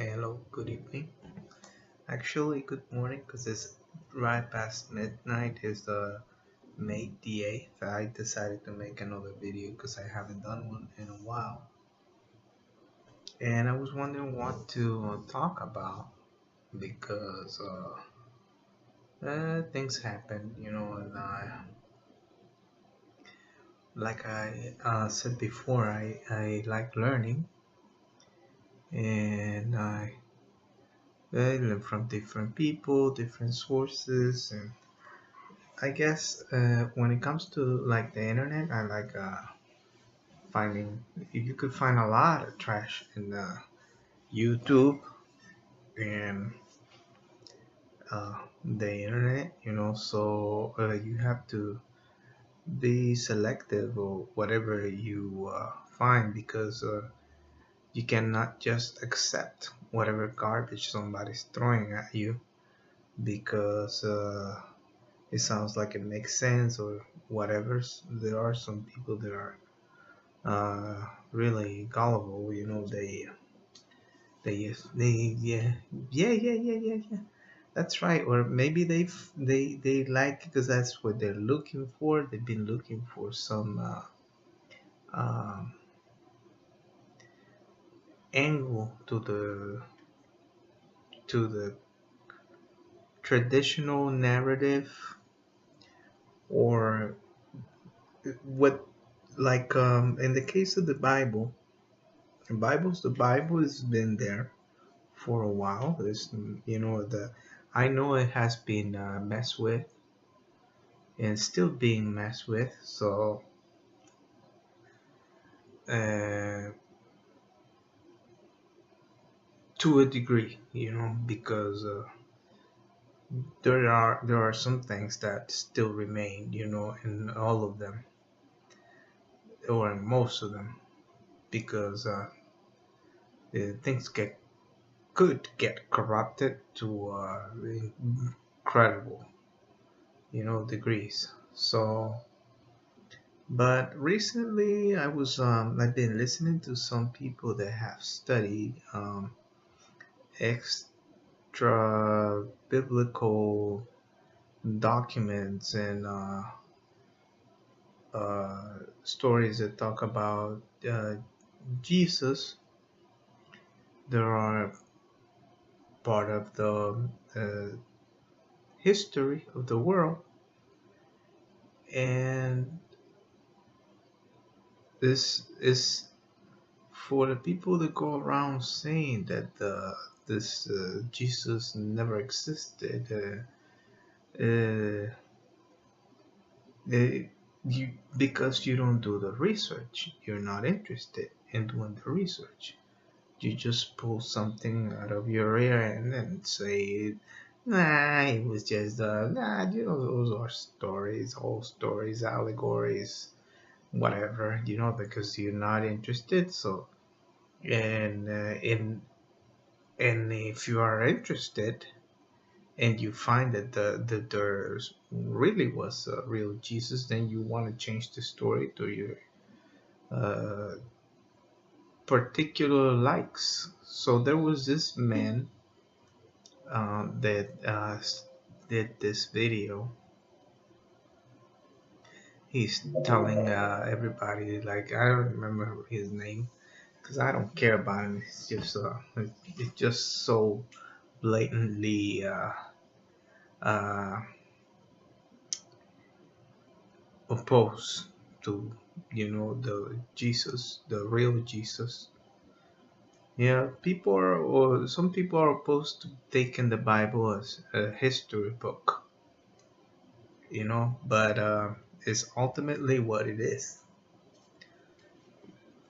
Hello, good evening. Actually, good morning because it's right past midnight. Is the May the 8th. I decided to make another video because I haven't done one in a while. And I was wondering what to talk about because things happen, and like I said before, I like learning and I learn from different people, different sources, and I guess when it comes to like the internet, I like finding you could find a lot of trash in YouTube and the internet, so you have to be selective or whatever you find because you cannot just accept whatever garbage somebody's throwing at you because it sounds like it makes sense or whatever. There are some people that are really gullible. They yeah. That's right. Or maybe they like because that's what they're looking for. They've been looking for some um, angle to the traditional narrative or what like in the case of the Bible. The Bible has been there for a while. It's, the I know it has been messed with and still being messed with. So uh, to a degree, because there are some things that still remain, in all of them or in most of them, because things could get corrupted to incredible, degrees. So but recently, I've been listening to some people that have studied extra biblical documents and stories that talk about Jesus. There are part of the history of the world, and this is for the people that go around saying that this Jesus never existed. Uh, uh, you because you don't do the research, you're not interested in doing the research. You just pull something out of your ear and then say, "Nah, it was just nah." Those are stories, old stories, allegories, whatever. Because you're not interested. So, and if you are interested and you find that there really was a real Jesus, then you want to change the story to your uh, particular likes. So there was this man that did this video. He's telling everybody, like, I don't remember his name because I don't care about him. It's just so blatantly uh, opposed to the Jesus, the real Jesus. Yeah, or some people are opposed to taking the Bible as a history book, but it's ultimately what it is.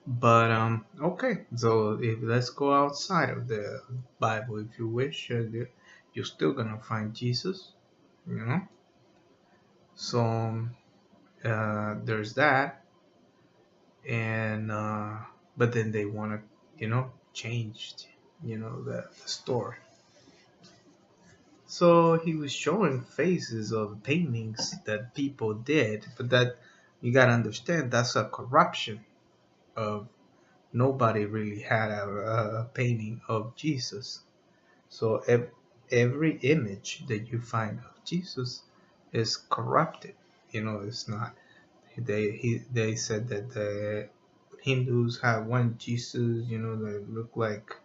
But okay, so if let's go outside of the Bible, if you wish, you're still gonna find Jesus, you know. So there's that, and but then they want to, change, the story. So he was showing faces of paintings that people did, but that you gotta understand that's a corruption of nobody really had a painting of Jesus. So every image that you find of Jesus is corrupted. It's not. They said that the Hindus have one Jesus, that looked like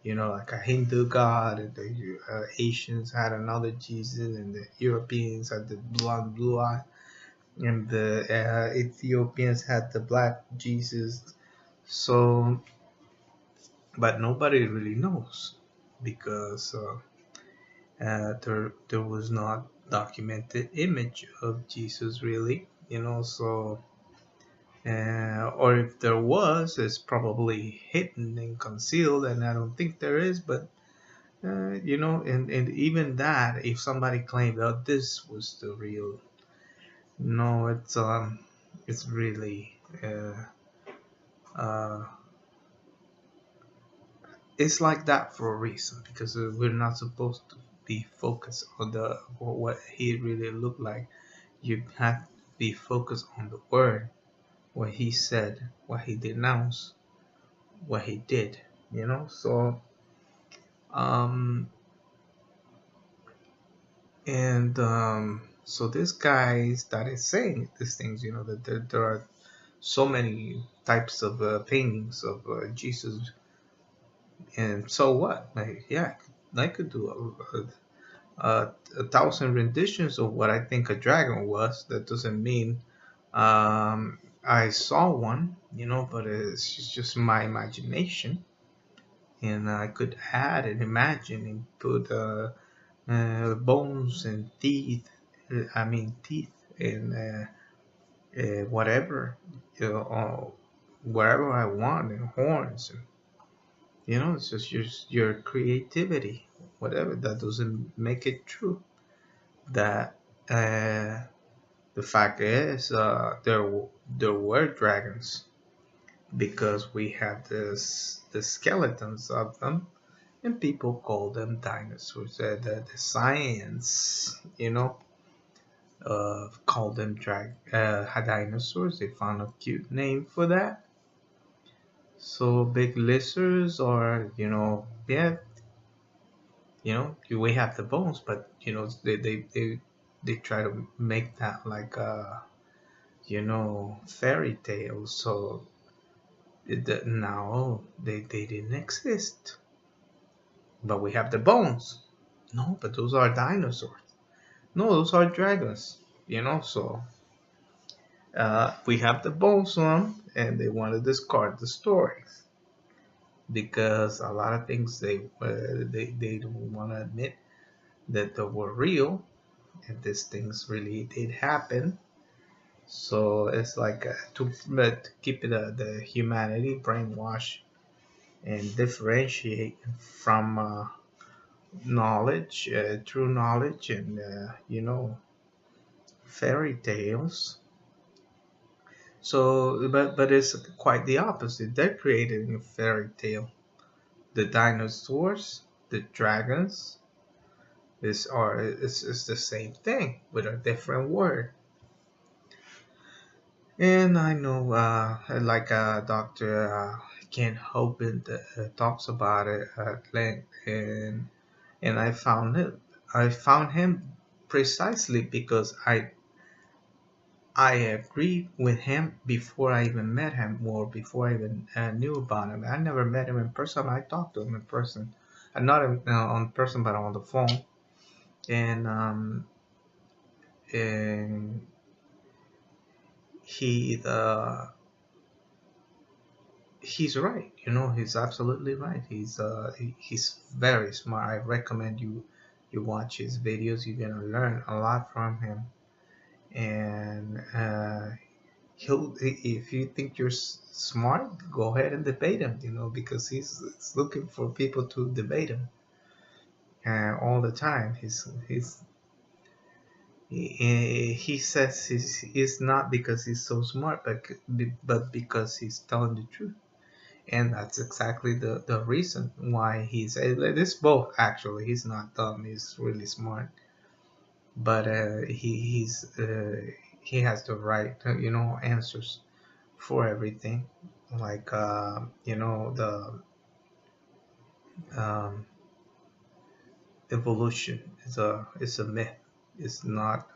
a Hindu god, and the Asians had another Jesus, and the Europeans had the blonde blue eye, and the Ethiopians had the black Jesus. So, but nobody really knows because there was not documented image of Jesus really, so or if there was, it's probably hidden and concealed, and I don't think there is. But and even that, if somebody claimed that this was the real, no, it's really uh, it's like that for a reason, because we're not supposed to be focused on what he really looked like. You have to be focused on the word, what he said, what he denounced, what he did. So um and so this guy started saying these things, that there are so many types of paintings of Jesus, and so what? Like, yeah, I could do a thousand renditions of what I think a dragon was. That doesn't mean I saw one, but it's just my imagination, and I could add and imagine and put bones and teeth. I mean teeth and whatever, wherever I want, and horns, and it's just your creativity, whatever. That doesn't make it true. That the fact is, there were dragons, because we have the skeletons of them, and people call them dinosaurs. The science, called them dinosaurs. They found a cute name for that. So big lizards, or yeah, we have the bones, but they try to make that like a fairy tale. So now they didn't exist, but we have the bones. No, but those are dinosaurs. No, those are dragons. So we have the bones on, and they want to discard the stories, because a lot of things they don't want to admit that they were real, and these things really did happen. So it's like to keep the humanity brainwashed and differentiate from knowledge, true knowledge, and fairy tales. So, but it's quite the opposite. They're creating a fairy tale. The dinosaurs, the dragons, is the same thing with a different word. And I know, like Dr. Ken Hoban talks about it at length, and I found him precisely because I agree with him before I even met him, or before I even knew about him. I never met him in person. I talked to him in person, and not on person, but on the phone. And and he he's right. He's absolutely right. He's very smart. I recommend you watch his videos. You're gonna learn a lot from him. And if you think you're smart, go ahead and debate him. Because he's looking for people to debate him all the time. He says he's not because he's so smart, but because he's telling the truth. And that's exactly the reason why he's this both. Actually, he's not dumb, he's really smart, but he has the right answers for everything. like the um, evolution is a myth. It's not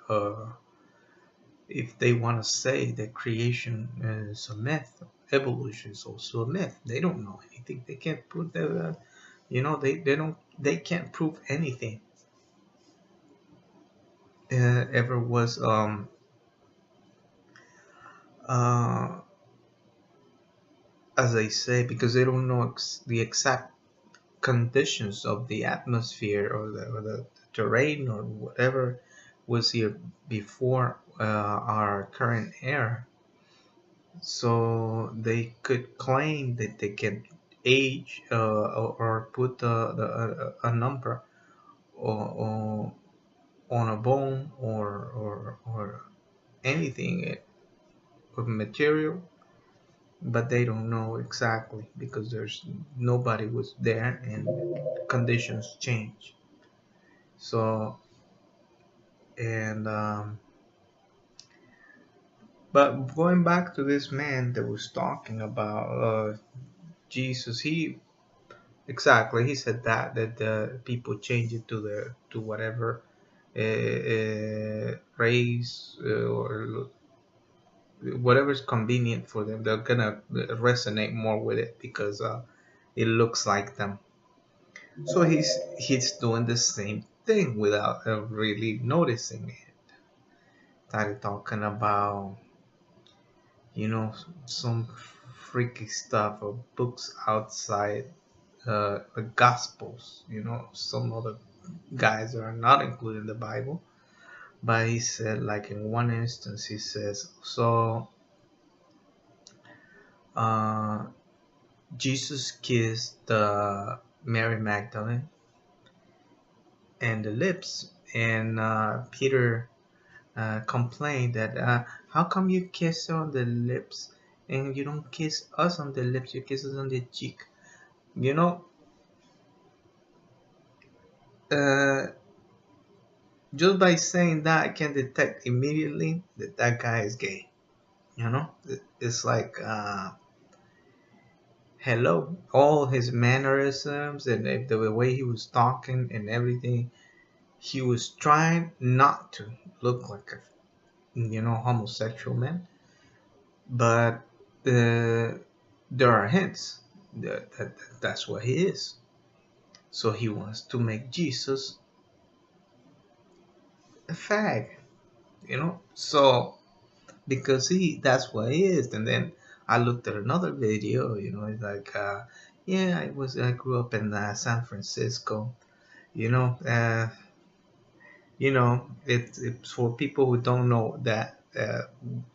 if they want to say that creation is a myth, evolution is also a myth. They don't know anything. They can't prove that. They can't prove anything ever was uh, as I say, because they don't know the exact conditions of the atmosphere or the terrain or whatever was here before our current era. So they could claim that they can age or put a number or on a bone or anything of material, but they don't know exactly because there's nobody was there and conditions change. So and but going back to this man that was talking about Jesus, he said that the people change it to whatever race or whatever's convenient for them. They're gonna resonate more with it because it looks like them. So he's doing the same thing without really noticing it. Started talking about some freaky stuff or books outside the Gospels. Some other guys that are not included in the Bible. But he said, like in one instance, he says, so uh, Jesus kissed Mary Magdalene and the lips, and Peter complained that how come you kiss her on the lips and you don't kiss us on the lips, you kiss us on the cheek. You know, uh, just by saying that, I can detect immediately that that guy is gay. It's like hello, all his mannerisms and the way he was talking and everything. He was trying not to look like a homosexual man, but there are hints that that's what he is. So he wants to make Jesus a fag, So because that's what he is. And then I looked at another video, it's like, yeah, I grew up in San Francisco, you know, uh, it's for people who don't know that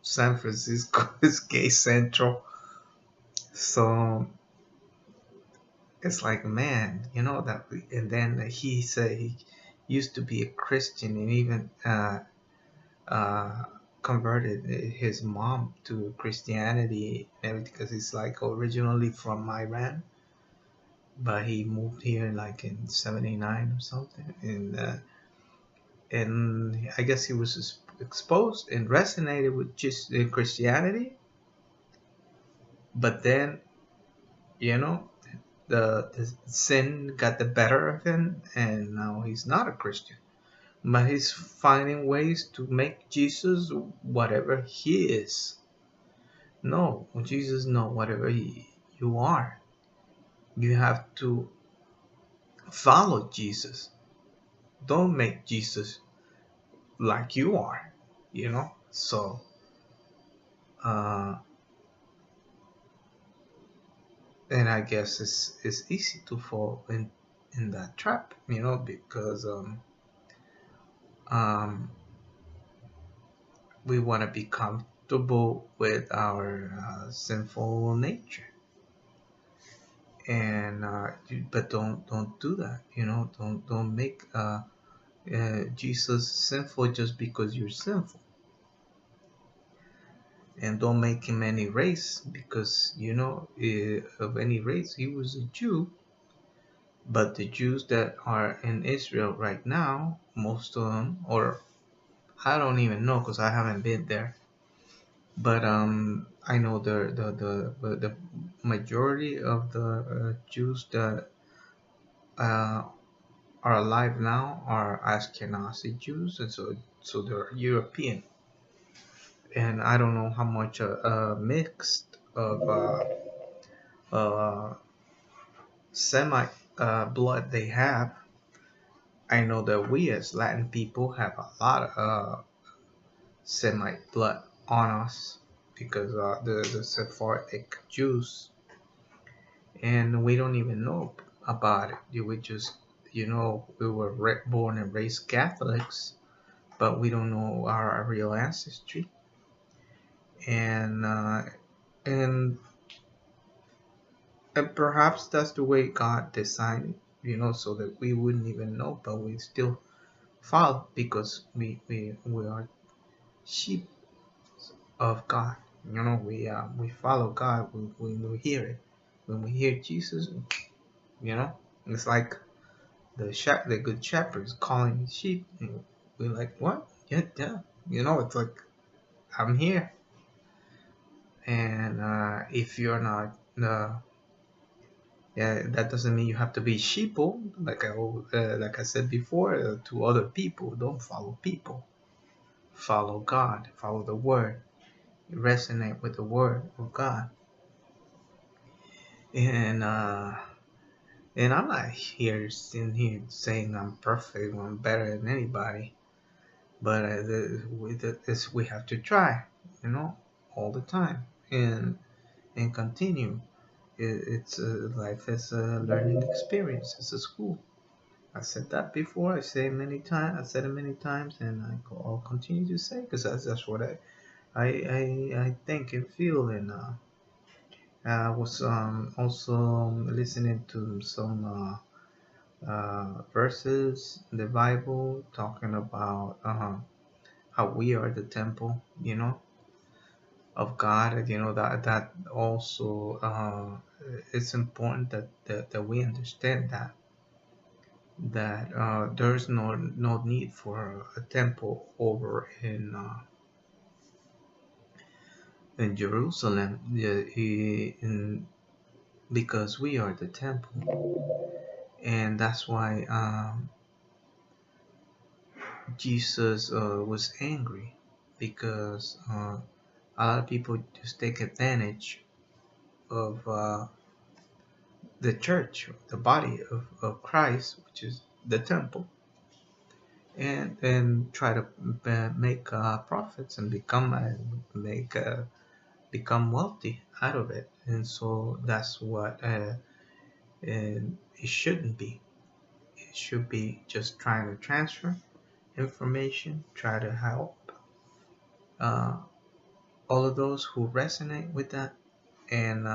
San Francisco is gay central. So it's like, man, that. And then he said he used to be a Christian and even uh, converted his mom to Christianity and everything because he's like originally from Iran, but he moved here like in '79 or something, and I guess he was exposed and resonated with just Christianity, but then you know the sin got the better of him, and now he's not a Christian. But he's finding ways to make Jesus whatever he is. No, Jesus, no, whatever you are. You have to follow Jesus. Don't make Jesus like you are. So, uh, and I guess it's easy to fall in that trap, because um, we want to be comfortable with our sinful nature, and but don't do that. Don't make Jesus sinful just because you're sinful, and don't make him any race because of any race. He was a Jew, but the Jews that are in Israel right now, most of them, or I don't even know because I haven't been there, but I know the majority of the Jews that uh, are alive now are Ashkenazi Jews, and so they're European, and I don't know how much mixed of uh, Semite blood they have. I know that we as Latin people have a lot of Semite blood on us because the Sephardic Jews, and we don't even know about it. We just, we were born and raised Catholics, but we don't know our real ancestry, and and and perhaps that's the way God designed it, so that we wouldn't even know, but we still follow because we are sheep of God. We follow God when we hear it. When we hear Jesus, it's like the good shepherd is calling his sheep. And we're like, what? Yeah, yeah. It's like, I'm here. And if you're not, yeah, that doesn't mean you have to be sheeple. Like I said before, to other people. Don't follow people. Follow God. Follow the Word. Resonate with the Word of God. And I'm not here sitting here saying I'm perfect, I'm better than anybody. But we have to try, all the time, and continue. It's life is a learning experience. It's a school. I said that before. I say it many times. I said it many times, and I'll continue to say because that's what I think and feel. And I was also listening to some verses in the Bible talking about how we are the temple, of God. That also it's important that we understand that there's no need for a temple over in Jerusalem, because we are the temple, and that's why Jesus was angry, because a lot of people just take advantage of the church, the body of Christ, which is the temple, and try to make profits and become wealthy out of it. And so that's what and it shouldn't be. It should be just trying to transfer information, try to help uh, all of those who resonate with that, and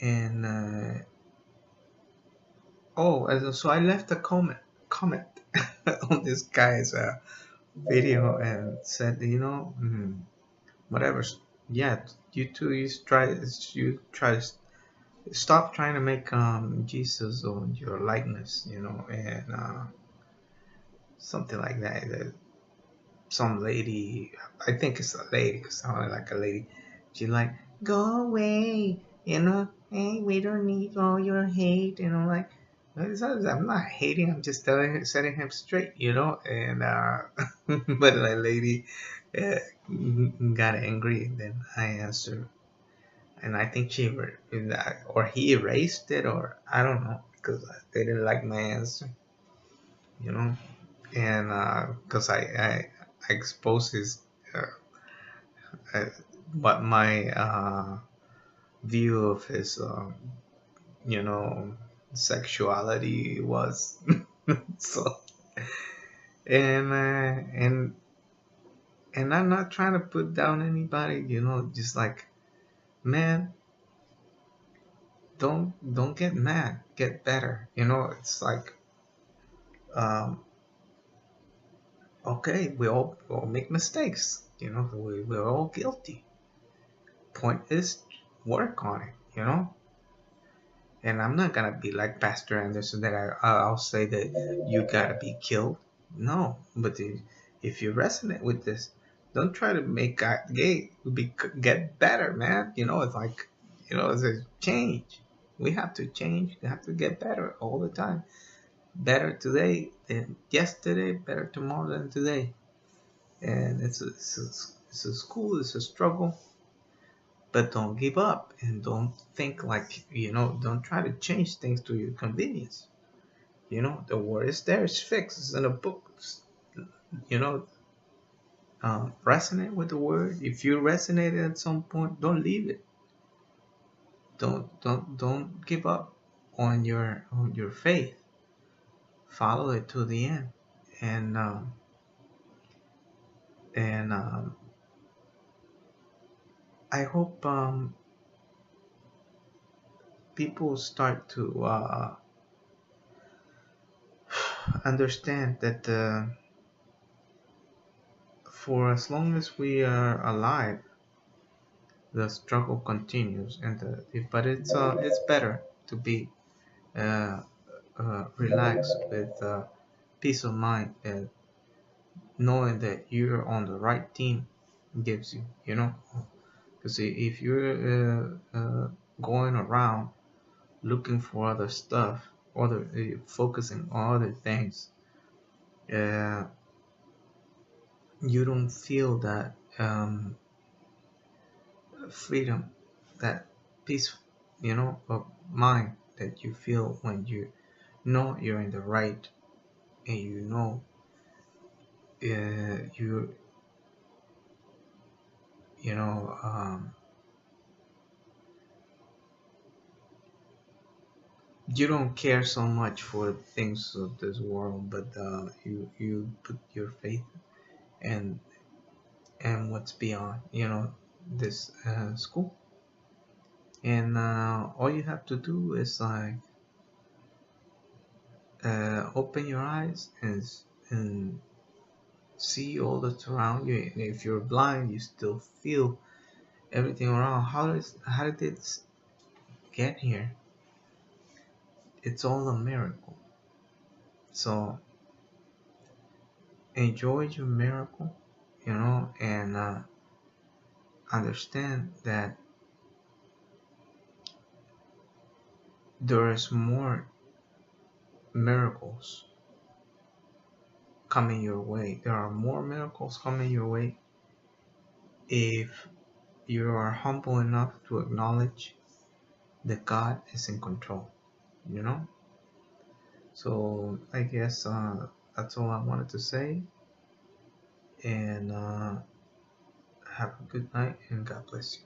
and so I left a comment on this guy's video and said, whatever, yeah, you try to stop trying to make Jesus on your likeness, and something like that. Some lady, I think it's a lady, because sounded like a lady. She like, go away, hey, we don't need all your hate, like. I'm not hating. I'm just setting him straight, And but the lady uh, got angry. And then I answered, and I think or he erased it, or I don't know, because they didn't like my answer, and because I exposed his uh, uh, what my view of his you know sexuality was. So and I'm not trying to put down anybody, just like, man, don't get mad, get better. It's like, um okay, we all make mistakes, we're all guilty. Point is, work on it, and I'm not gonna be like Pastor Anderson that I'll say that you gotta be killed. No, but if you resonate with this, Don't try to make get better, man. It's like, it's a change. We have to change. We have to get better all the time. Better today than yesterday. Better tomorrow than today. And it's a school. It's a struggle. But don't give up and don't think like, don't try to change things to your convenience. The word is there. It's fixed. It's in a book. You know, resonate with the word. If you resonate at some point, don't leave it. Don't give up on your faith. Follow it to the end. And I hope people start to understand that for as long as we are alive, the struggle continues, but it's better to be uh, relaxed with peace of mind, knowing that you're on the right team gives you. Because if you're going around looking for other stuff, focusing on other things, uh, you don't feel that freedom, that peace, of mind that you feel when you know you're in the right, and you you know you don't care so much for things of this world, but you put your faith and what's beyond, this school. And all you have to do is like open your eyes and see all that's around you. And if you're blind, you still feel everything around. How did this get here? It's all a miracle. So enjoy your miracle, and understand that there is more miracles coming your way. There are more miracles coming your way if you are humble enough to acknowledge that God is in control, you know? So I guess that's all I wanted to say. And have a good night and God bless you.